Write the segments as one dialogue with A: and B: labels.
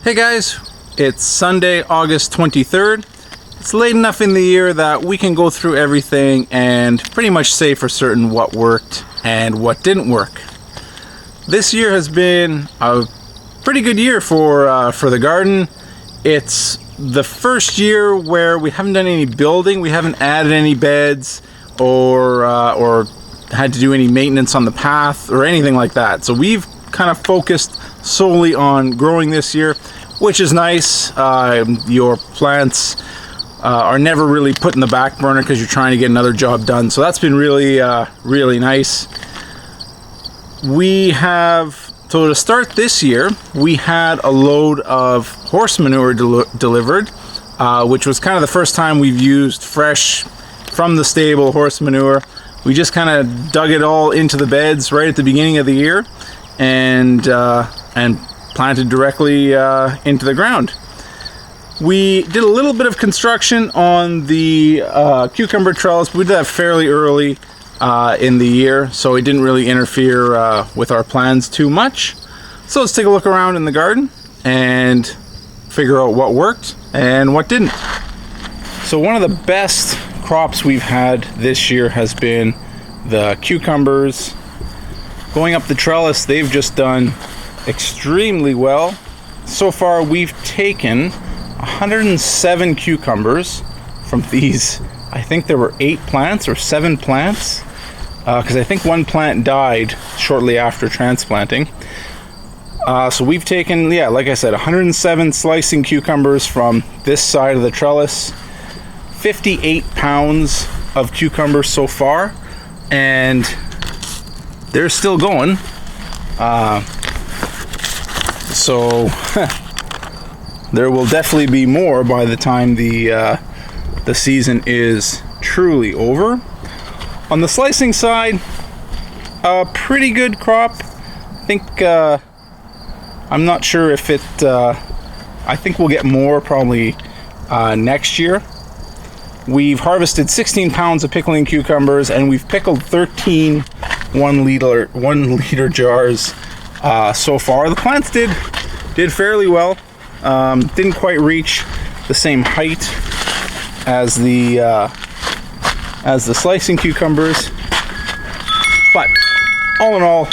A: Hey guys, it's Sunday, August 23rd. It's late enough in the year that we can go through everything and pretty much say for certain what worked and what didn't work. This year has been a pretty good year for the garden. It's the first year where we haven't done any building, we haven't added any beds or had to do any maintenance on the path or anything like that. So we've kind of focused solely on growing this year, which is nice. Your plants are never really put in the back burner because you're trying to get another job done. So that's been really, really nice. So to start this year, we had a load of horse manure delivered, which was kind of the first time we've used fresh from the stable horse manure. We just kind of dug it all into the beds right at the beginning of the year and planted directly into the ground. We did a little bit of construction on the cucumber trellis, but we did that fairly early in the year, so it didn't really interfere with our plans too much. So let's take a look around in the garden and figure out what worked and what didn't. So one of the best crops we've had this year has been the cucumbers. Going up the trellis, they've just done extremely well. So far we've taken 107 cucumbers from these, I think there were 8 plants or 7 plants, because I think one plant died shortly after transplanting. So we've taken, like I said, 107 slicing cucumbers from this side of the trellis, 58 pounds of cucumbers so far, and they're still going. So there will definitely be more by the time the season is truly over. On the slicing side, a pretty good crop. I think I'm not sure if it. I think we'll get more probably next year. We've harvested 16 pounds of pickling cucumbers, and we've pickled 13 1 liter jars so far. The plants did fairly well. Didn't quite reach the same height as the slicing cucumbers, but all in all,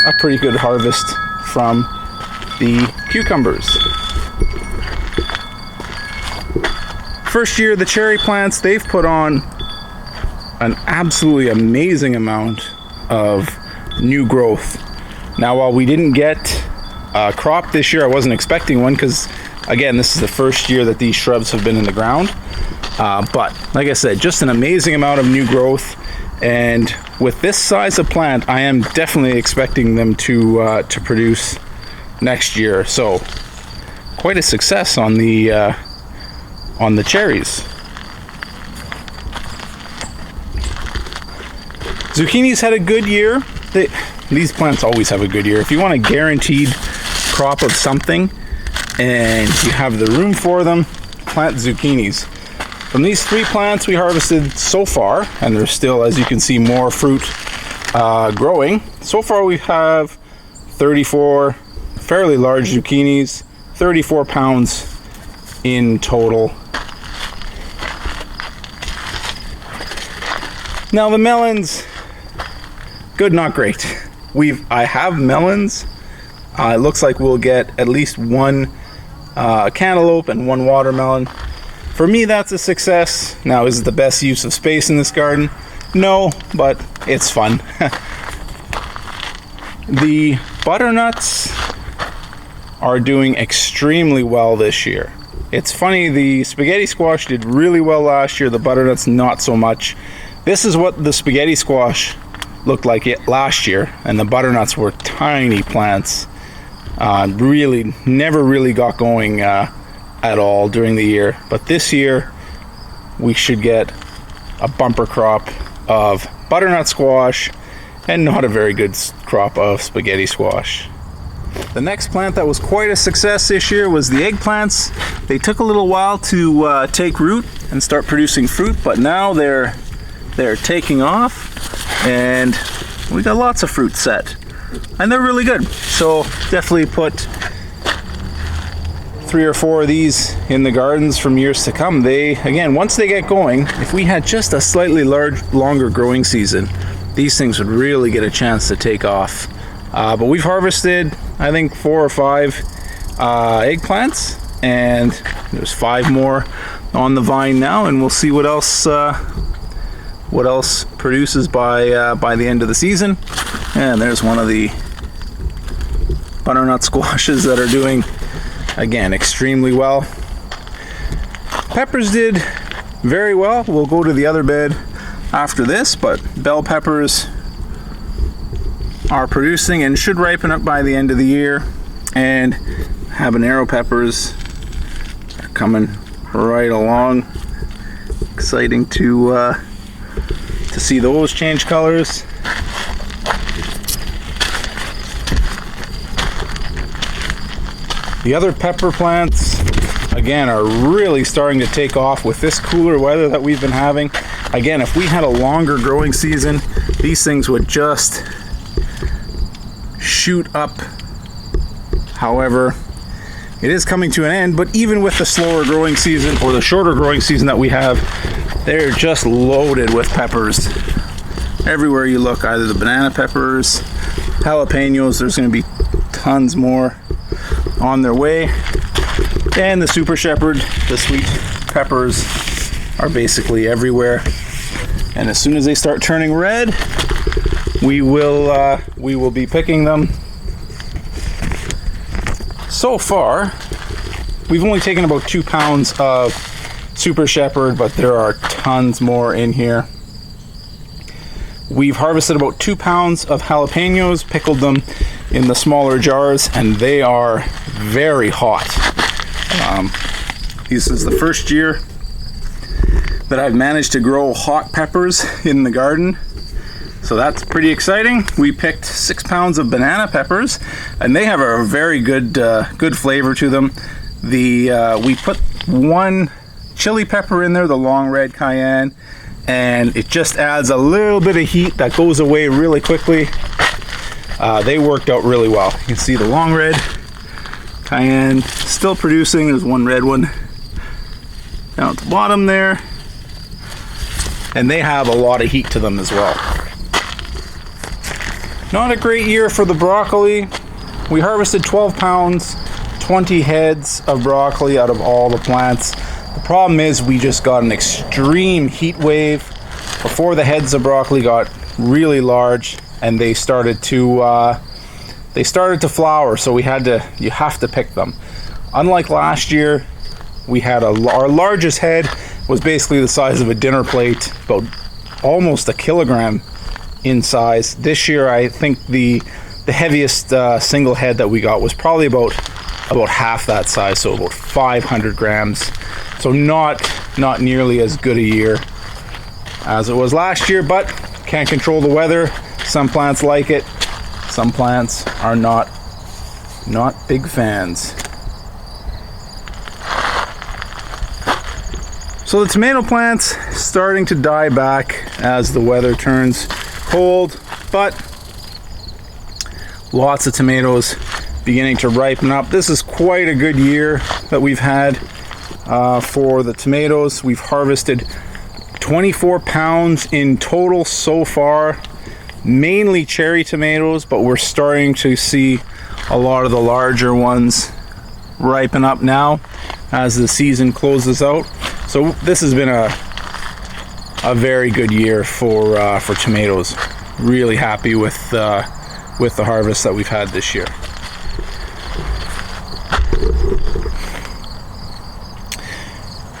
A: a pretty good harvest from the cucumbers. First year, the cherry plants, they've put on an absolutely amazing amount of new growth. Now, while we didn't get a crop this year, I wasn't expecting one because, again, this is the first year that these shrubs have been in the ground. But like I said, just an amazing amount of new growth. And with this size of plant, I am definitely expecting them to produce next year. So quite a success on the cherries. Zucchinis had a good year. These plants always have a good year. If you want a guaranteed crop of something and you have the room for them, plant zucchinis. From these 3 plants we harvested so far, and there's still, as you can see, more fruit growing. So far we have 34 fairly large zucchinis, 34 pounds in total. Now the melons, good, not great. I have melons. It looks like we'll get at least 1 cantaloupe and 1 watermelon. For me, that's a success. Now, is it the best use of space in this garden? No, but it's fun. The butternuts are doing extremely well this year. It's funny, the spaghetti squash did really well last year, the butternuts not so much. This is what the spaghetti squash looked like it last year, and the butternuts were tiny plants. Really never really got going at all during the year, but this year we should get a bumper crop of butternut squash and not a very good crop of spaghetti squash. The next plant that was quite a success this year was the eggplants. They took a little while to take root and start producing fruit, but now they're taking off and we got lots of fruit set, and they're really good. So definitely put 3 or 4 of these in the gardens from years to come. They, again, once they get going, if we had just a slightly longer growing season, these things would really get a chance to take off. But we've harvested, I think, 4 or 5 eggplants, and there's 5 more on the vine now, and we'll see what else produces by the end of the season. And there's one of the butternut squashes that are doing, again, extremely well. Peppers did very well. We'll go to the other bed after this, but bell peppers are producing and should ripen up by the end of the year, and habanero peppers are coming right along. Exciting to see those change colors. The other pepper plants, again, are really starting to take off with this cooler weather that we've been having. Again, if we had a longer growing season, these things would just shoot up. However, it is coming to an end, but even with the slower growing season, or the shorter growing season that we have, they're just loaded with peppers. Everywhere you look, either the banana peppers, jalapenos, there's going to be tons more on their way. And the Super Shepherd, the sweet peppers, are basically everywhere. And as soon as they start turning red, we will be picking them. So far, we've only taken about 2 pounds of Super Shepherd, but there are tons more in here. We've harvested about 2 pounds of jalapenos, pickled them in the smaller jars, and they are very hot. This is the first year that I've managed to grow hot peppers in the garden, so that's pretty exciting. We picked 6 pounds of banana peppers, and they have a very good flavor to them. We put 1 chili pepper in there, the long red cayenne, and it just adds a little bit of heat that goes away really quickly. They worked out really well. You can see the long red cayenne still producing. There's 1 red one down at the bottom there, and they have a lot of heat to them as well. Not a great year for the broccoli. We harvested 12 pounds, 20 heads of broccoli out of all the plants. The problem is we just got an extreme heat wave before the heads of broccoli got really large, and they started to flower, so you have to pick them. Unlike last year, we had our largest head was basically the size of a dinner plate, about almost a kilogram in size. This year, I think the heaviest single head that we got was probably about half that size, so about 500 grams. So not nearly as good a year as it was last year, but can't control the weather. Some plants like it, some plants are not big fans. So the tomato plant's starting to die back as the weather turns cold, but lots of tomatoes beginning to ripen up. This is quite a good year that we've had for the tomatoes. We've harvested 24 pounds in total so far, mainly cherry tomatoes, but we're starting to see a lot of the larger ones ripen up now as the season closes out. So this has been a very good year for tomatoes. Really happy with the harvest that we've had this year.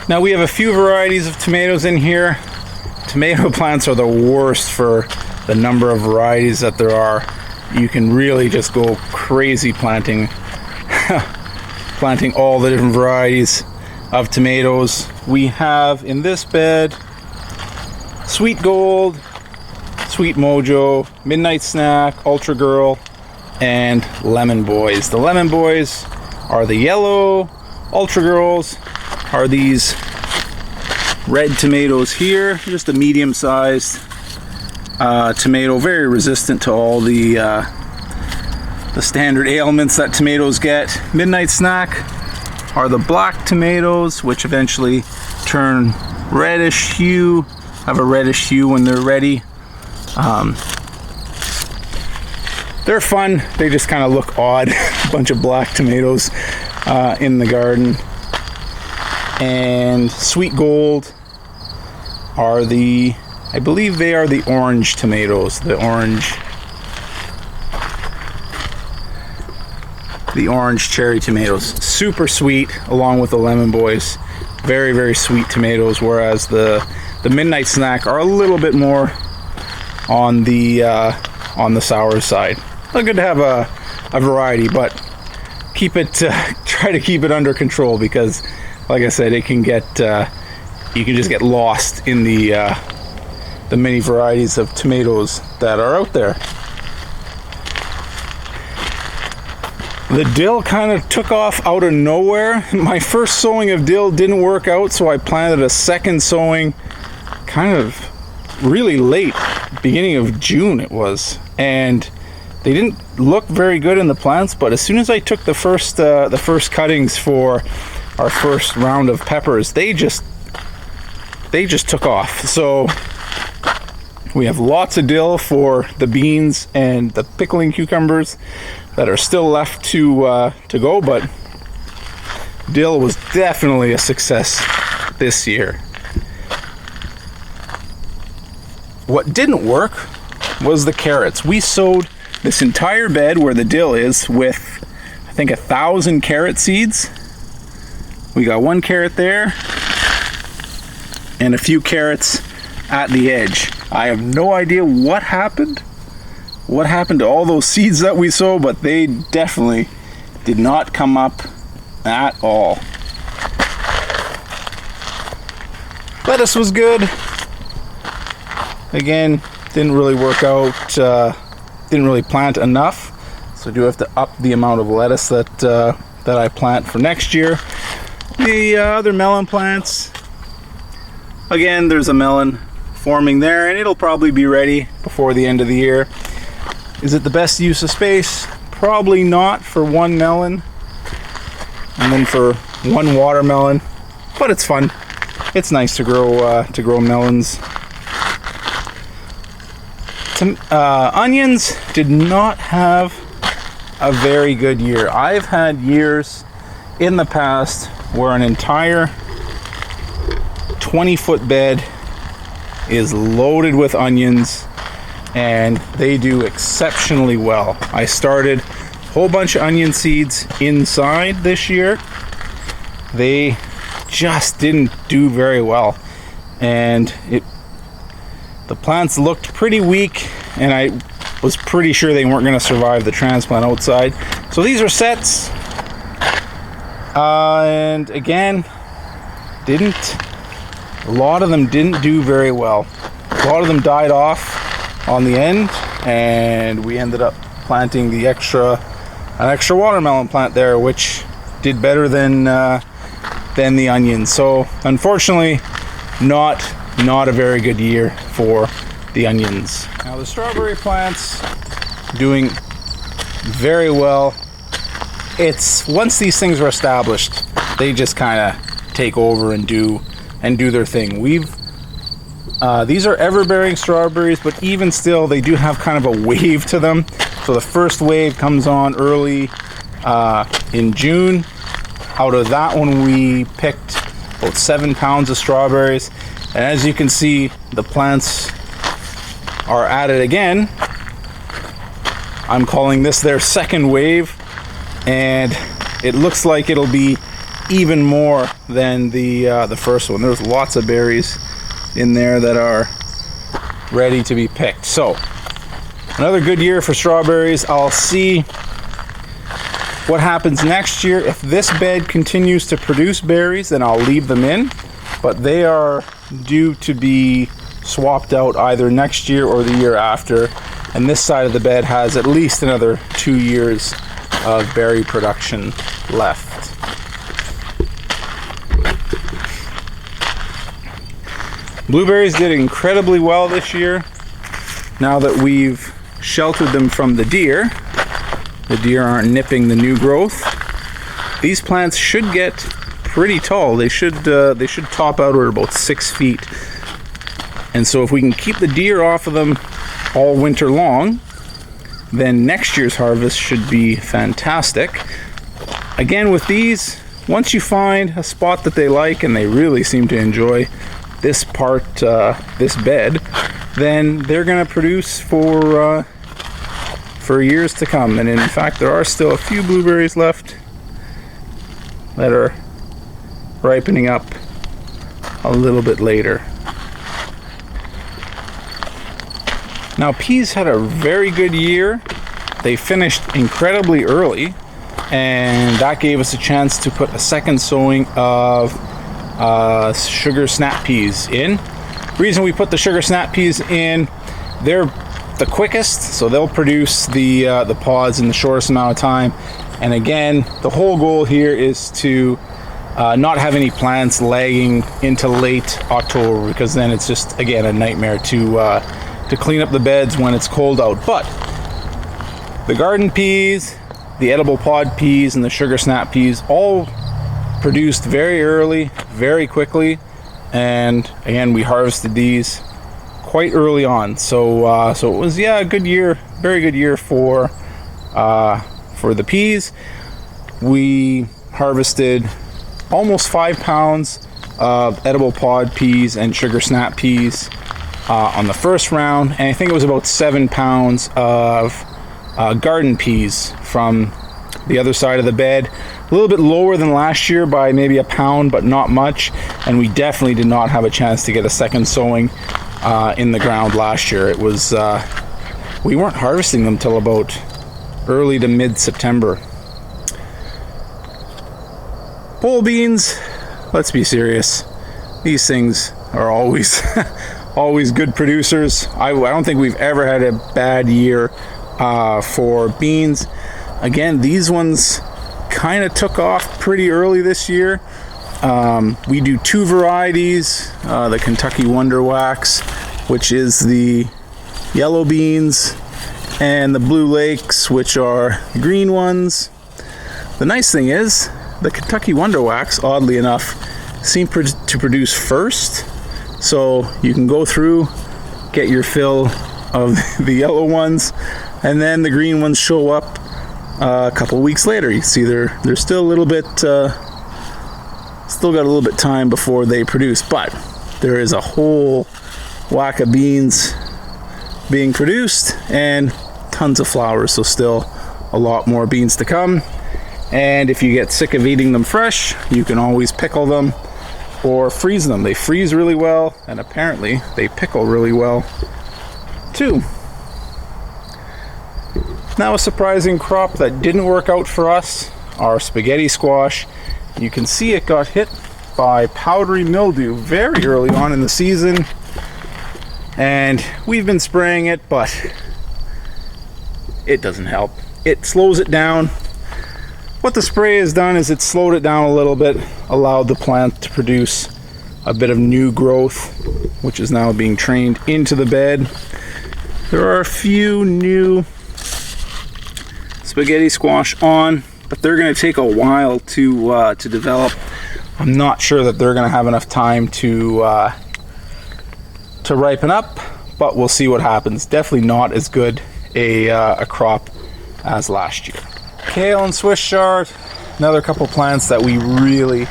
A: Now we have a few varieties of tomatoes in here. Tomato plants are the worst for the number of varieties that there are. You can really just go crazy planting all the different varieties of tomatoes. We have in this bed Sweet Gold, Sweet Mojo, Midnight Snack, Ultra Girl, and Lemon Boys. The Lemon Boys are the yellow, Ultra Girls are these red tomatoes here, just a medium-sized tomato, very resistant to all the standard ailments that tomatoes get. Midnight Snack are the black tomatoes, which eventually turn reddish hue, have a reddish hue when they're ready. They're fun, they just kind of look odd, a bunch of black tomatoes in the garden. And sweet gold are the, I believe they are the orange tomatoes, the orange cherry tomatoes. Super sweet, along with the lemon boys. Very, very sweet tomatoes, whereas the midnight snack are a little bit more on the sour side. Well, good to have a variety, but keep it try to keep it under control, because like I said, it can get you can just get lost in the many varieties of tomatoes that are out there. The dill kind of took off out of nowhere. My first sowing of dill didn't work out, so I planted a second sowing kind of really late, beginning of June it was, and they didn't look very good in the plants, but as soon as I took the first cuttings for our first round of peppers, they just took off. So we have lots of dill for the beans and the pickling cucumbers that are still left to go, but dill was definitely a success this year. What didn't work was the carrots. We sowed this entire bed where the dill is with, I think, 1,000 carrot seeds. We got one carrot there and a few carrots at the edge. I have no idea what happened to all those seeds that we sowed, but they definitely did not come up at all. Lettuce was good. Again, didn't really work out. Didn't really plant enough, so I do have to up the amount of lettuce that I plant for next year. The other melon plants, again, there's a melon forming there, and it'll probably be ready before the end of the year. Is it the best use of space? Probably not for one melon, and then for one watermelon, but it's fun. It's nice to grow melons. Onions did not have a very good year. I've had years in the past where an entire 20-foot bed is loaded with onions, and they do exceptionally well. I started a whole bunch of onion seeds inside this year. They just didn't do very well, and the plants looked pretty weak, and I was pretty sure they weren't going to survive the transplant outside. So these are sets, and again, a lot of them didn't do very well. A lot of them died off on the end, and we ended up planting an extra watermelon plant there, which did better than the onions. So unfortunately, not a very good year for the onions. Now the strawberry plants doing very well. It's once these things are established, they just kind of take over and do their thing. These are ever-bearing strawberries, but even still, they do have kind of a wave to them. So the first wave comes on early in June. Out of that one, we picked about 7 pounds of strawberries. And as you can see, the plants are at it again. I'm calling this their second wave, and it looks like it'll be even more than the first one. There's lots of berries in there that are ready to be picked. So another good year for strawberries. I'll see what happens next year. If this bed continues to produce berries, then I'll leave them in, but they are due to be swapped out either next year or the year after, and this side of the bed has at least another 2 years of berry production left. Blueberries did incredibly well this year. Now that we've sheltered them from the deer aren't nipping the new growth. these plants should get pretty tall. They should top out at about 6 feet. And so if we can keep the deer off of them all winter long, then next year's harvest should be fantastic. Again, with these, once you find a spot that they like and they really seem to enjoy this part, this bed, then they're going to produce for years to come. And in fact, there are still a few blueberries left that are ripening up a little bit later. Now, peas had a very good year. They finished incredibly early, and that gave us a chance to put a second sowing of sugar snap peas in. The reason we put the sugar snap peas in, they're the quickest, so they'll produce the pods in the shortest amount of time. And again, the whole goal here is to not have any plants lagging into late October, because then it's just, again, a nightmare to clean up the beds when it's cold out. But the garden peas, the edible pod peas, and the sugar snap peas all produced very early, very quickly, and again, we harvested these quite early on. So it was, yeah, a good year, very good year for the peas. We harvested almost 5 pounds of edible pod peas and sugar snap peas on the first round, and I think it was about 7 pounds of garden peas from the other side of the bed. A little bit lower than last year by maybe a pound, but not much. And we definitely did not have a chance to get a second sowing in the ground last year. It was we weren't harvesting them till about early to mid-September. Pole beans, let's be serious. These things are always always good producers. I don't think we've ever had a bad year for beans. Again, these ones kind of took off pretty early this year. We do 2 varieties, the Kentucky Wonder Wax, which is the yellow beans, and the Blue Lakes, which are green ones. The nice thing is, the Kentucky Wonder Wax, oddly enough, seem to produce first. So you can go through, get your fill of the yellow ones, and then the green ones show up a couple weeks later. You see they're still a little bit, still got a little bit time before they produce, but there is a whole whack of beans being produced and tons of flowers, so still a lot more beans to come. And if you get sick of eating them fresh, you can always pickle them or freeze them. They freeze really well, and apparently they pickle really well too. Now, a surprising crop that didn't work out for us, our spaghetti squash. You can see it got hit by powdery mildew very early on in the season, and we've been spraying it, but it doesn't help. It slows it down. What the spray has done is it slowed it down a little bit, allowed the plant to produce a bit of new growth, which is now being trained into the bed. There are a few new spaghetti squash on, but they're going to take a while to develop. I'm not sure that they're going to have enough time to ripen up, but we'll see what happens. Definitely not as good a crop as last year. Kale and Swiss chard, another couple plants that we really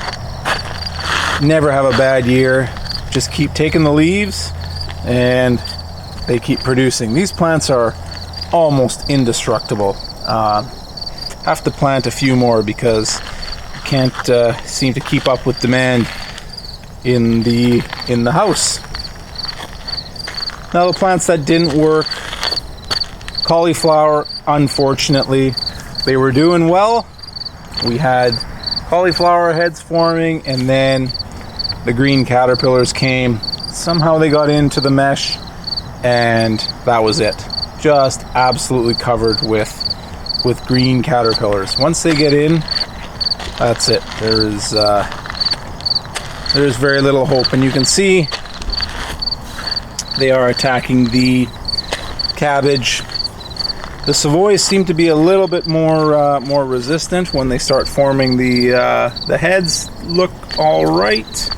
A: never have a bad year. Just keep taking the leaves and they keep producing. These plants are almost indestructible. Have to plant a few more because you can't seem to keep up with demand in the house. Now, the plants that didn't work, cauliflower, unfortunately, they were doing well. We had cauliflower heads forming, and then the green caterpillars came. Somehow they got into the mesh, and that was it. Just absolutely covered with green caterpillars. Once they get in, that's it. There's very little hope, and you can see they are attacking the cabbage. The Savoys seem to be a little bit more resistant when they start forming. The heads look all right,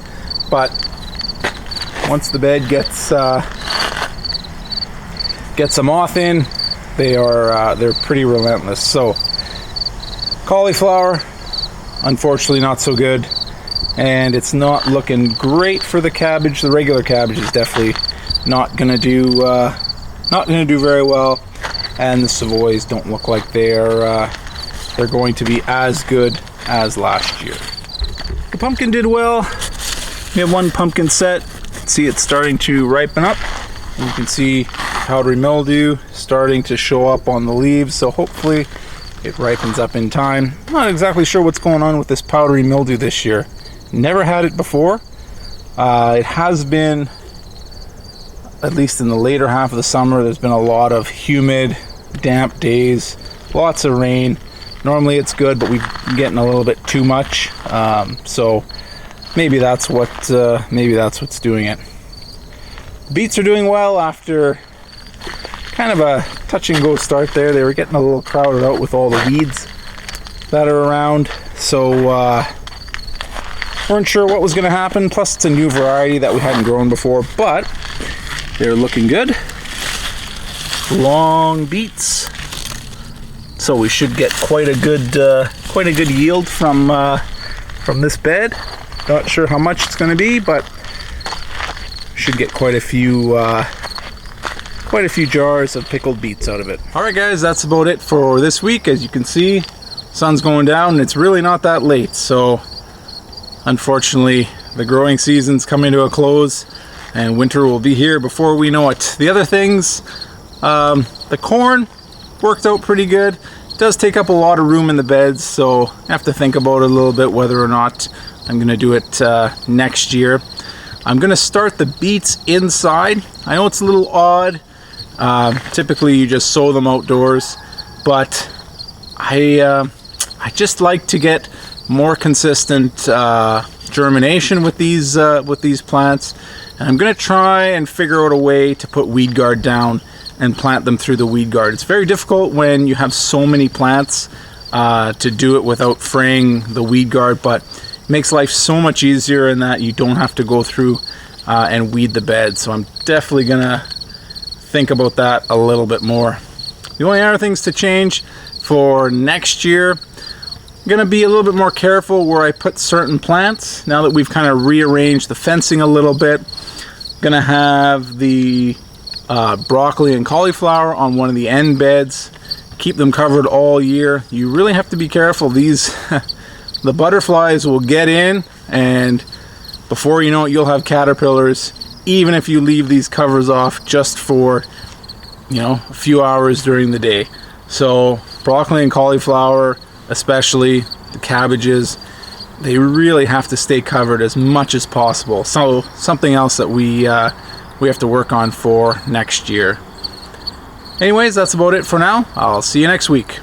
A: but once the bed gets a moth in, they're pretty relentless. So cauliflower, unfortunately, not so good, and it's not looking great for the cabbage. The regular cabbage is definitely not gonna do very well. And the Savoys don't look like they're going to be as good as last year. The pumpkin did well. We have one pumpkin set. See, it's starting to ripen up. And you can see powdery mildew starting to show up on the leaves, so hopefully it ripens up in time. I'm not exactly sure what's going on with this powdery mildew this year. Never had it before. It has been, at least in the later half of the summer, there's been a lot of humid, damp days, lots of rain. Normally it's good, but we've been getting a little bit too much, so maybe that's what's doing it. Beets are doing well after kind of a touch and go start there. They were getting a little crowded out with all the weeds that are around, so weren't sure what was going to happen. Plus it's a new variety that we hadn't grown before, but they're looking good. Long beets, so we should get quite a good yield from this bed. Not sure how much it's going to be, but should get quite a few jars of pickled beets out of it. All right, guys, that's about it for this week. As you can see, sun's going down, and it's really not that late. So, unfortunately, the growing season's coming to a close, and winter will be here before we know it. The other things, the corn worked out pretty good. It does take up a lot of room in the beds, so I have to think about it a little bit whether or not I'm going to do it next year. I'm going to start the beets inside. I know it's a little odd. Typically you just sow them outdoors, but I just like to get more consistent germination with these plants, and I'm going to try and figure out a way to put weed guard down and plant them through the weed guard. It's very difficult when you have so many plants to do it without fraying the weed guard, but it makes life so much easier in that you don't have to go through and weed the bed. So I'm definitely gonna think about that a little bit more. The only other things to change for next year, I'm gonna be a little bit more careful where I put certain plants. Now that we've kind of rearranged the fencing a little bit, I'm gonna have the broccoli and cauliflower on one of the end beds, keep them covered all year. You really have to be careful. These the butterflies will get in, and before you know it, you'll have caterpillars, even if you leave these covers off just for, a few hours during the day. So broccoli and cauliflower, especially the cabbages, they really have to stay covered as much as possible. So something else that we have to work on for next year. Anyways, that's about it for now. I'll see you next week.